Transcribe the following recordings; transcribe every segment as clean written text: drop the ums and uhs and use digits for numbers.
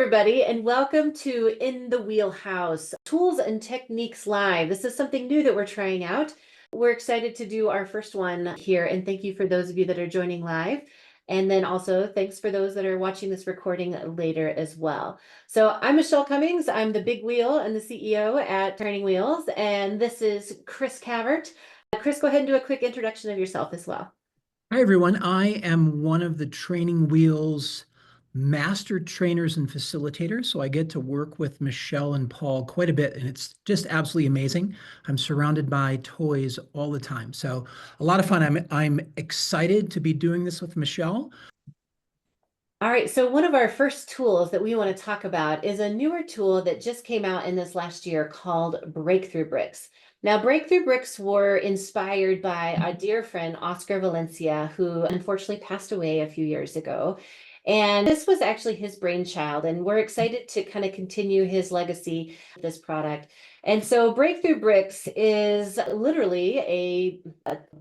everybody, and welcome to In the Wheelhouse Tools and Techniques Live. This is something new that we're trying out. We're excited to do our first one here, and thank you for those of you that are joining live. And then also thanks for those that are watching this recording later as well. So I'm Michelle Cummings. I'm the big wheel and the CEO at Turning Wheels, and this is Chris Cavert. Chris, go ahead and do a quick introduction of yourself as well. Hi, everyone. I am one of the Training Wheels master trainers and facilitators. So I get to work with Michelle and Paul quite a bit, and it's just absolutely amazing. I'm surrounded by toys all the time. So a lot of fun. I'm excited to be doing this with Michelle. All right, so one of our first tools that we want to talk about is a newer tool that just came out in this last year called Breakthrough Bricks. Now, Breakthrough Bricks were inspired by a dear friend, Oscar Valencia, who unfortunately passed away a few years ago. And this was actually his brainchild, and we're excited to kind of continue his legacy with this product. And so Breakthrough Bricks is literally a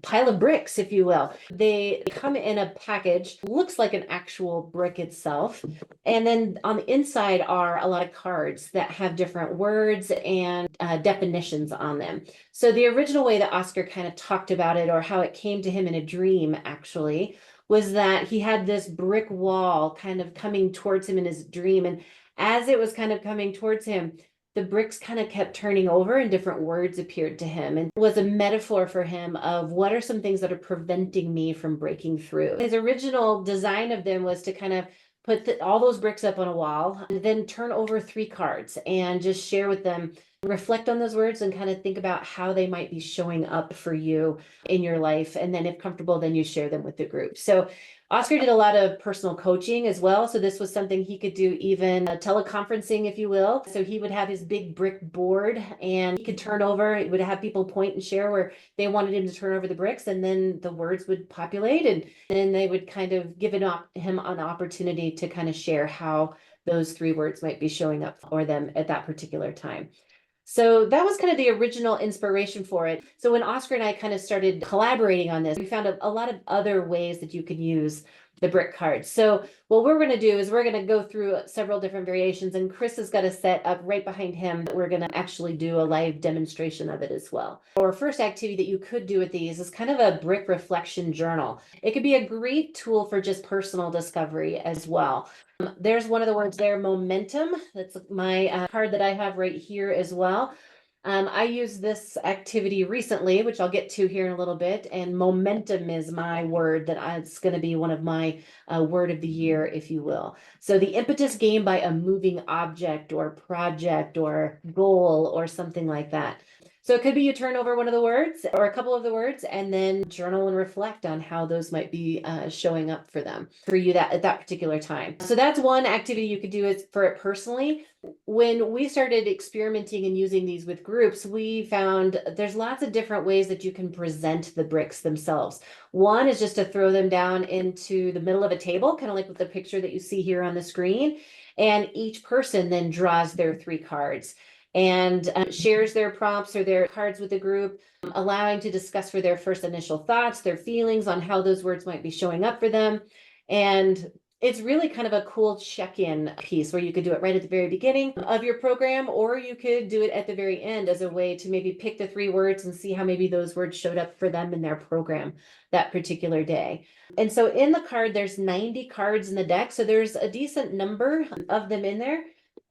pile of bricks, if you will. They come in a package, looks like an actual brick itself. And then on the inside are a lot of cards that have different words and definitions on them. So the original way that Oscar kind of talked about it, or how it came to him in a dream, actually, was that he had this brick wall kind of coming towards him in his dream. And as it was kind of coming towards him, the bricks kind of kept turning over and different words appeared to him, and it was a metaphor for him of what are some things that are preventing me from breaking through. His original design of them was to kind of put all those bricks up on a wall and then turn over 3 cards and just share with them, reflect on those words and kind of think about how they might be showing up for you in your life. And then if comfortable, then you share them with the group. So Oscar did a lot of personal coaching as well. So this was something he could do even teleconferencing, if you will. So he would have his big brick board and he could turn over, it would have people point and share where they wanted him to turn over the bricks, and then the words would populate, and then they would kind of give him an opportunity to kind of share how those 3 words might be showing up for them at that particular time. So that was kind of the original inspiration for it. So when Oscar and I kind of started collaborating on this, we found a lot of other ways that you could use the brick cards. So what we're going to do is we're going to go through several different variations, and Chris has got a set up right behind him that we're going to actually do a live demonstration of it as well. Our first activity that you could do with these is kind of a brick reflection journal. It could be a great tool for just personal discovery as well. There's one of the words there, momentum. That's my card that I have right here as well. I used this activity recently, which I'll get to here in a little bit, and momentum is my word it's going to be one of my word of the year, if you will. So the impetus gained by a moving object or project or goal or something like that. So it could be you turn over one of the words or a couple of the words and then journal and reflect on how those might be showing up for you at that particular time. So that's one activity you could do for it personally. When we started experimenting and using these with groups, we found there's lots of different ways that you can present the bricks themselves. One is just to throw them down into the middle of a table, kind of like with the picture that you see here on the screen. And each person then draws their 3 cards and shares their prompts or their cards with the group, allowing to discuss for their first initial thoughts, their feelings on how those words might be showing up for them. And it's really kind of a cool check-in piece where you could do it right at the very beginning of your program, or you could do it at the very end as a way to maybe pick the 3 words and see how maybe those words showed up for them in their program that particular day. And so in the card, there's 90 cards in the deck. So there's a decent number of them in there.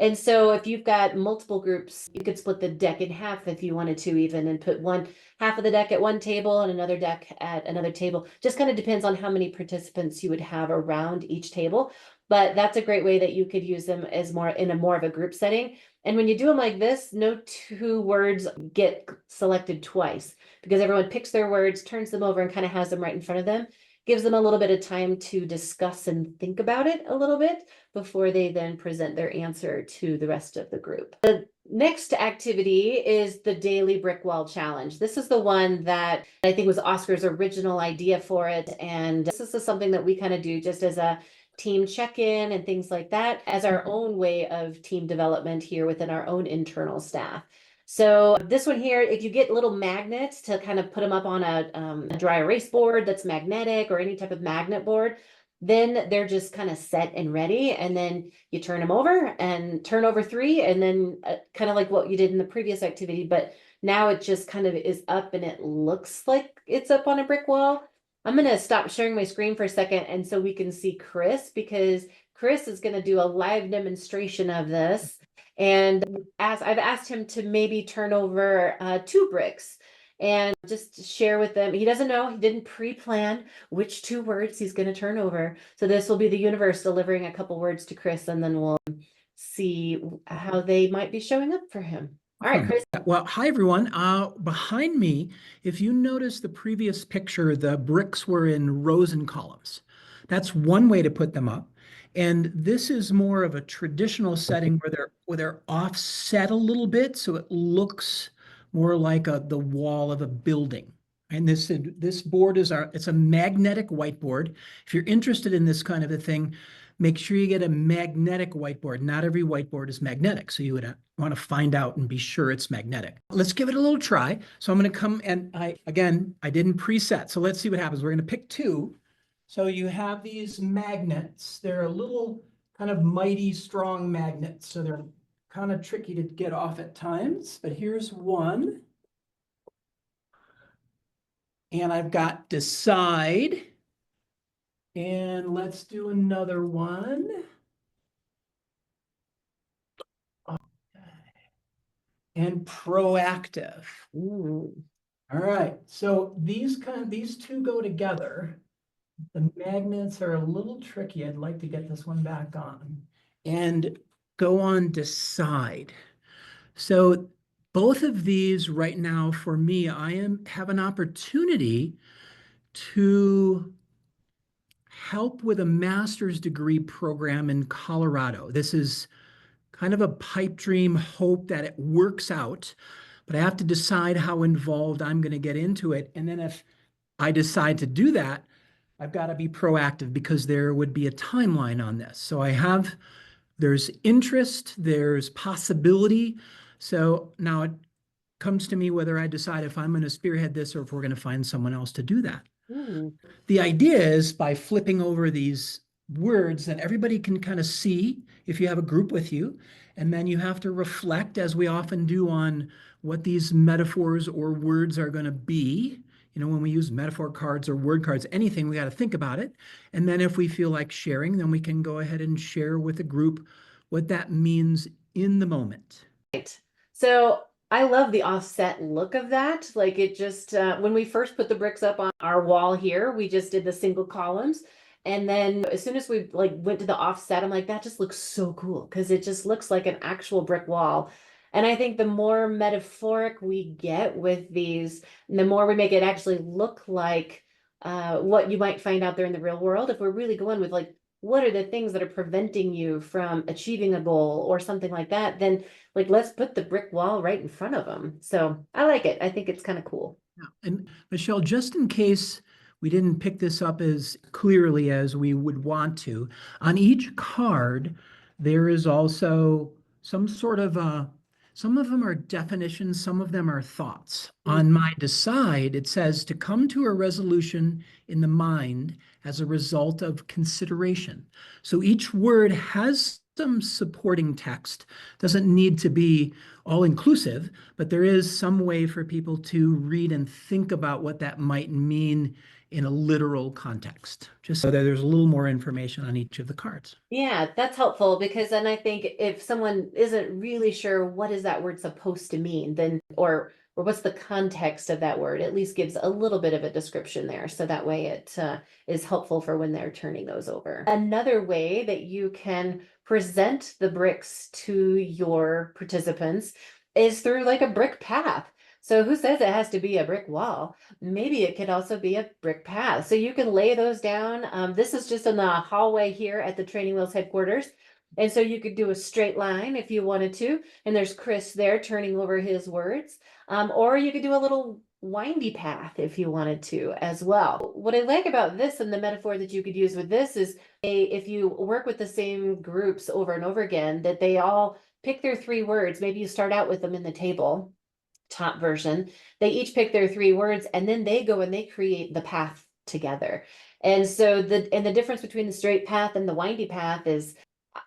And so if you've got multiple groups, you could split the deck in half if you wanted to even, and put one half of the deck at one table and another deck at another table. Just kind of depends on how many participants you would have around each table. But that's a great way that you could use them as more of a group setting. And when you do them like this, no 2 words get selected twice, because everyone picks their words, turns them over, and kind of has them right in front of them. Gives them a little bit of time to discuss and think about it a little bit before they then present their answer to the rest of the group. The next activity is the Daily Brick Wall Challenge. This is the one that I think was Oscar's original idea for it. And this is something that we kind of do just as a team check-in and things like that, as our own way of team development here within our own internal staff. So this one here, if you get little magnets to kind of put them up on a dry erase board that's magnetic, or any type of magnet board, then they're just kind of set and ready. And then you turn them over and turn over three, and then kind of like what you did in the previous activity, but now it just kind of is up and it looks like it's up on a brick wall. I'm going to stop sharing my screen for a second and so we can see Chris, because Chris is going to do a live demonstration of this. And as I've asked him to maybe turn over two bricks and just share with them. He doesn't know, he didn't pre-plan which two words he's going to turn over. So this will be the universe delivering a couple words to Chris, and then we'll see how they might be showing up for him. All right, Chris. Well, hi everyone. Behind me, if you notice the previous picture, the bricks were in rows and columns. That's one way to put them up. And this is more of a traditional setting where they're offset a little bit, so it looks more like the wall of a building. And this board it's a magnetic whiteboard. If you're interested in this kind of a thing, make sure you get a magnetic whiteboard. Not every whiteboard is magnetic, so you would want to find out and be sure it's magnetic. Let's give it a little try. So I'm going to come and I didn't preset. So let's see what happens. We're going to pick two. So you have these magnets. They're a little kind of mighty strong magnets. So they're kind of tricky to get off at times, but here's one. And I've got decide. And let's do another one. And proactive. Ooh. All right, so these two go together. The magnets are a little tricky. I'd like to get this one back on. And go on decide. So both of these right now for me, have an opportunity to help with a master's degree program in Colorado. This is kind of a pipe dream, hope that it works out, but I have to decide how involved I'm going to get into it. And then if I decide to do that, I've got to be proactive because there would be a timeline on this. So there's interest, there's possibility. So now it comes to me whether I decide if I'm going to spearhead this or if we're going to find someone else to do that. Ooh. The idea is by flipping over these words that everybody can kind of see if you have a group with you. And then you have to reflect, as we often do, on what these metaphors or words are going to be. You know, when we use metaphor cards or word cards, anything, we got to think about it. And then if we feel like sharing, then we can go ahead and share with the group what that means in the moment. Right. So I love the offset look of that. Like it just, when we first put the bricks up on our wall here, we just did the single columns. And then as soon as we like went to the offset, I'm like, that just looks so cool because it just looks like an actual brick wall. And I think the more metaphoric we get with these, the more we make it actually look like what you might find out there in the real world. If we're really going with like, what are the things that are preventing you from achieving a goal or something like that, then like let's put the brick wall right in front of them. So I like it. I think it's kind of cool. Yeah. And Michelle, just in case we didn't pick this up as clearly as we would want to, on each card, there is also some sort of some of them are definitions, some of them are thoughts. On my decide, it says to come to a resolution in the mind as a result of consideration. So each word has some supporting text, doesn't need to be all inclusive, but there is some way for people to read and think about what that might mean in a literal context, just so that there's a little more information on each of the cards. Yeah, that's helpful because then I think if someone isn't really sure what is that word supposed to mean, then or what's the context of that word, at least gives a little bit of a description there. So that way it is helpful for when they're turning those over. Another way that you can present the bricks to your participants is through like a brick path. So who says it has to be a brick wall? Maybe it could also be a brick path. So you can lay those down. This is just in the hallway here at the Training Wheels headquarters. And so you could do a straight line if you wanted to. And there's Chris there turning over his words. Or you could do a little windy path if you wanted to as well. What I like about this and the metaphor that you could use with this is if you work with the same groups over and over again, that they all pick their three words. Maybe you start out with them in the table top version. They each pick their three words and then they go and they create the path together. And so the difference between the straight path and the windy path is,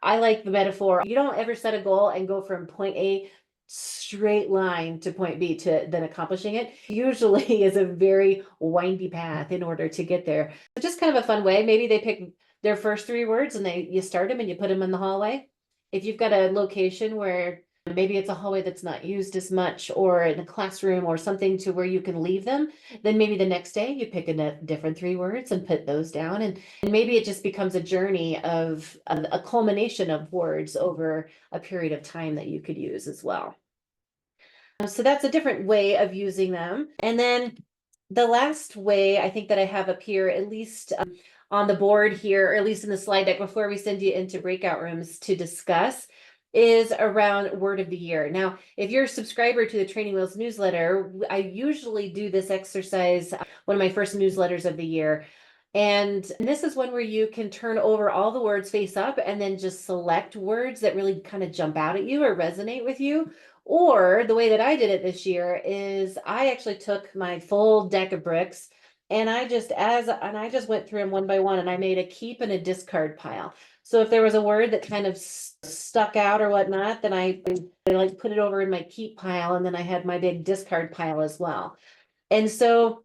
I like the metaphor. You don't ever set a goal and go from point A straight line to point B to then accomplishing it. Usually is a very windy path in order to get there. So just kind of a fun way. Maybe they pick their first three words and you start them and you put them in the hallway. If you've got a location where maybe it's a hallway that's not used as much, or in a classroom or something to where you can leave them, then maybe the next day you pick a different three words and put those down. And maybe it just becomes a journey of a culmination of words over a period of time that you could use as well. So that's a different way of using them. And then the last way I think that I have up here, at least on the board here, or at least in the slide deck before we send you into breakout rooms to discuss, is around word of the year. Now, if you're a subscriber to the Training Wheels newsletter, I usually do this exercise, one of my first newsletters of the year. And this is one where you can turn over all the words face up and then just select words that really kind of jump out at you or resonate with you. Or the way that I did it this year is I actually took my full deck of bricks and I just went through them one by one, and I made a keep and a discard pile. So if there was a word that kind of stuck out or whatnot, then I like put it over in my keep pile, and then I had my big discard pile as well. And so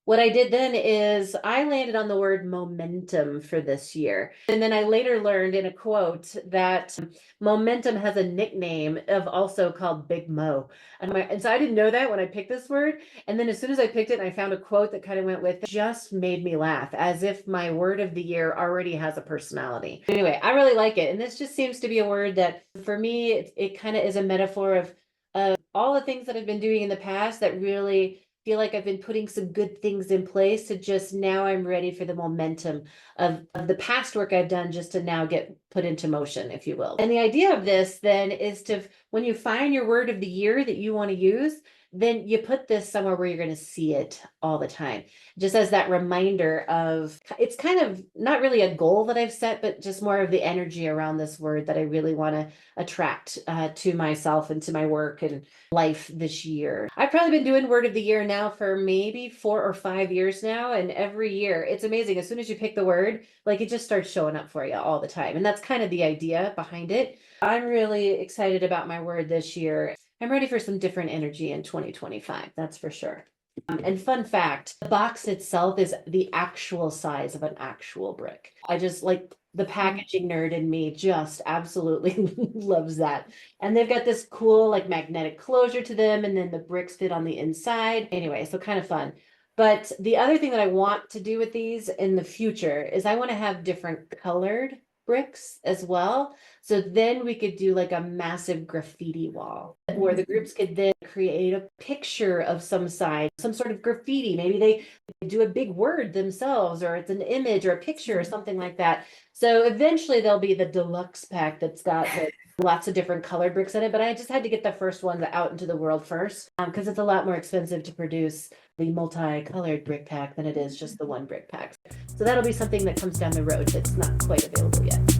what I did then is I landed on the word momentum for this year. And then I later learned in a quote that momentum has a nickname of also called Big Mo. And so I didn't know that when I picked this word. And then as soon as I picked it and I found a quote that kind of went with it, just made me laugh, as if my word of the year already has a personality. Anyway, I really like it. And this just seems to be a word that for me, it kind of is a metaphor of all the things that I've been doing in the past that really feel like I've been putting some good things in place to just now I'm ready for the momentum of the past work I've done just to now get put into motion, if you will. And the idea of this then is to, when you find your word of the year that you want to use, then you put this somewhere where you're going to see it all the time. Just as that reminder of, it's kind of not really a goal that I've set, but just more of the energy around this word that I really want to attract to myself and to my work and life this year. I've probably been doing word of the year now for maybe 4 or 5 years now. And every year it's amazing. As soon as you pick the word, like it just starts showing up for you all the time. And that's kind of the idea behind it. I'm really excited about my word this year. I'm ready for some different energy in 2025. That's for sure. And fun fact, the box itself is the actual size of an actual brick. I just like the packaging nerd in me just absolutely loves that. And they've got this cool like magnetic closure to them, and then the bricks fit on the inside. Anyway, so kind of fun. But the other thing that I want to do with these in the future is I want to have different colored bricks as well. So then we could do like a massive graffiti wall where the groups could then create a picture of some side, some sort of graffiti. Maybe they do a big word themselves, or it's an image or a picture or something like that. So eventually there'll be the deluxe pack that's got like lots of different colored bricks in it. But I just had to get the first ones out into the world first, because it's a lot more expensive to produce the multi-colored brick pack than it is just the one brick pack. So that'll be something that comes down the road that's not quite available yet.